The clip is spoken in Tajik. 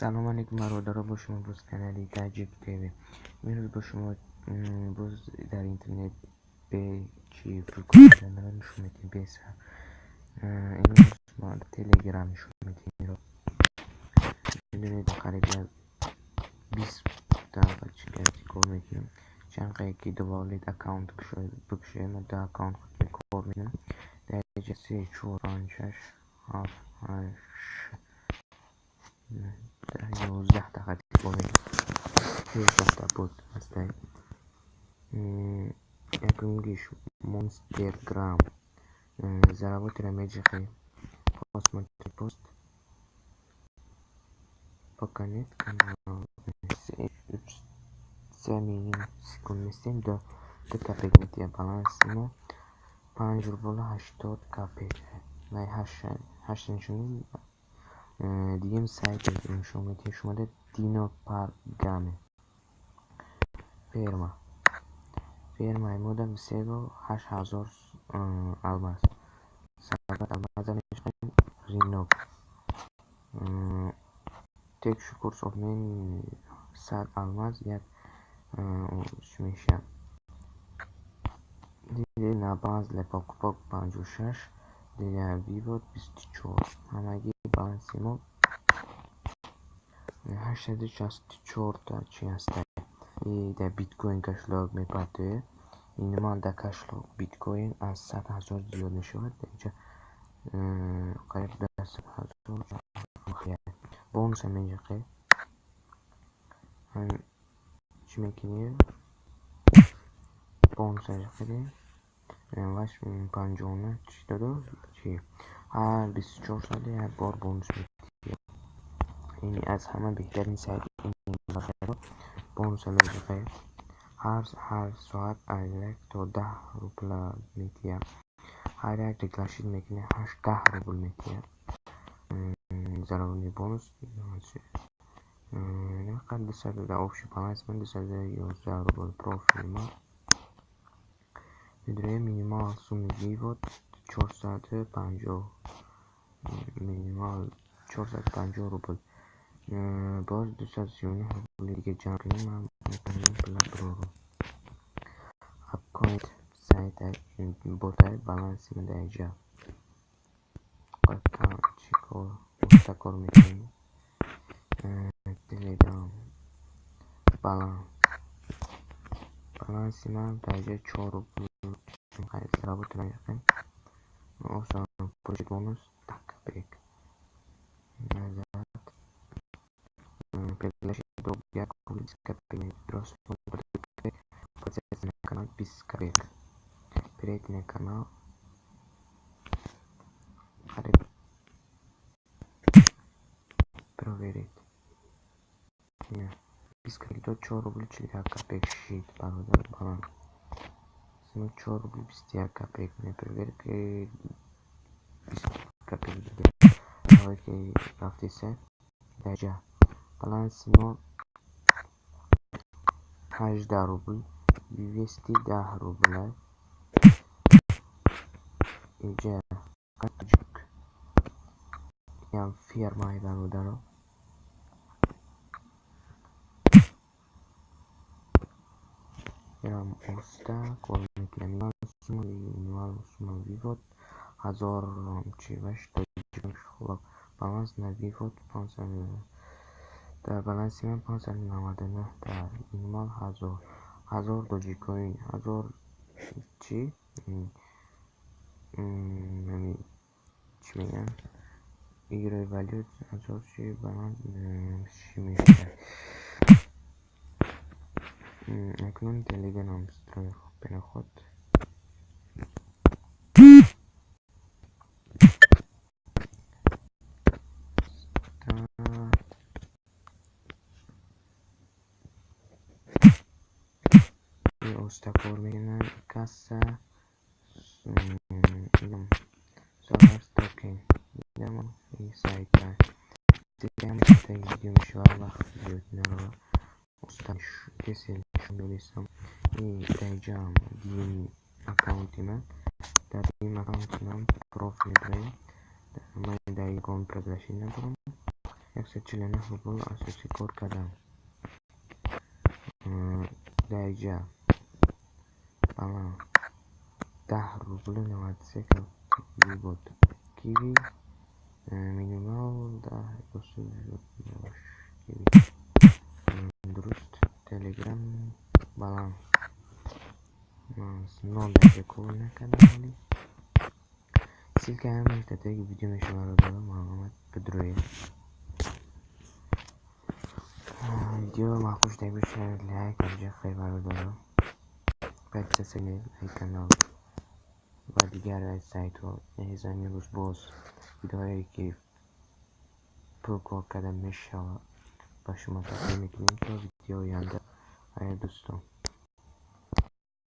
سلام علیکم برادران، با شما باز کانالی تاجیک تیوی. امروز با شما باز در اینترنت به چی فکر کردن نشون میدیم بیسا. امروز ما تلگرام نشون میدیم رو میدونید قریبی از 20 دقیقه چیکار کار میکنیم. چند قیقی دوالید اکاونت بکشه من دو اکاونت خود کار میکنم. در اینجا 3 4 5 6 7 8 11 دقیقه کار میکنم. 11 بود هستی. Якимгиш Монстерграм заработали меджихи посмотри пост пока нет канала 3 секунд нестем до копейк метия баланс мо 5.80 копейк вай 8 нишони дигем сайт нишон метия шумода дино пар граме фермаи модам сего 8000 алмаз сабат алмаза мешқаем риноб текшу курс обмен 100 алмаз як мешам диде на баланс лепокупок 56 диде вивод 24 ҳамаги баланси мо 864 та чи ҳастад. در بیتکوین کشلاگ میپرده این ما در کشلاگ بیتکوین از 100,000 زیاد میشود. اینجا قریب در 100,000 مخیار بونس هم اینجا قیب چی میکنیم بونس اینجا قیب واش 50 چی داده چی هر 24 ساله هر بار بونس میکنیم. این از همه بهترین سایت این بونس هم اینجا قیب هر ساعت ایلک تا 10 روبل میتیم. هر یک دیگلاشید میکنه 10 روبل میتیم. زرونی بونس نقد دسته در آفشی بالانس من دسته 11 روبل پروفیل ما میدونه مینیمال سومی ویوت 450 مینیمال 450 روبل باز 239 روبل دیگه جمع کنیم من میکنیم پلا برو اکاونت سایت بوتای بالانسی من در اینجا قطعا چیکار مستقر میکنیم تلگرام بالانسی من در اینجا 4 روبل خیلی رابط نگرم اوسان پروژه بونوس تک بیک نظرت پلش دو یک پول سکپی درست پول بیک پروسس на канал 20 копеек перейти на канал проверить 20 копеек до 4 рублей 4 копеек шит бародар баланс 4 рублей 21 копеек не проверки 20 копеек давайте рафтисе дажа баланс но 18 рубль 210 рублей اینجا قطعک یا فیرمای برادر برام اوستا کار میکنم مینیمال سوما ویوت 1000 چی باش تا خلاق بالانس на ویوت 500 در بالانسی من 599 در مینیمال 1000 دوجی کوین 1000 چی چی میگن ایگرای ولیوت 1000 چی بالانس چی میشه اکنون تلگرام استرای بین خود اوستاکور میگن کاسا سوارس توکن دیدم این سایت دیدم تا ویدیو میشه وقت زیاد نرو اوستاش کسی نشون بدیستم این دیجام دیم اکاونتی من در این اکاونتی من پروفیل برای من در این اکاونت پرگرشی ندارم 100 چلن فوتبال اساسی کار کردم. درجه الان 10 روبل 93 کیوی بود. کیوی مینیمال 10 کیوی درست. تلگرام بالانس 0 درجه کار نکردم ولی ссылка همین статьяги видео شما رو دارم. محمد بدروی видео махкуш дебишер лайк анҷа хай бародаро подписывайтесь на канал ва дигар сайтҳо. имрӯз боз видеое ки пуркор карда мешавад ба шумо тақдим мекунем то видеои оянда. ҳайр дӯстон.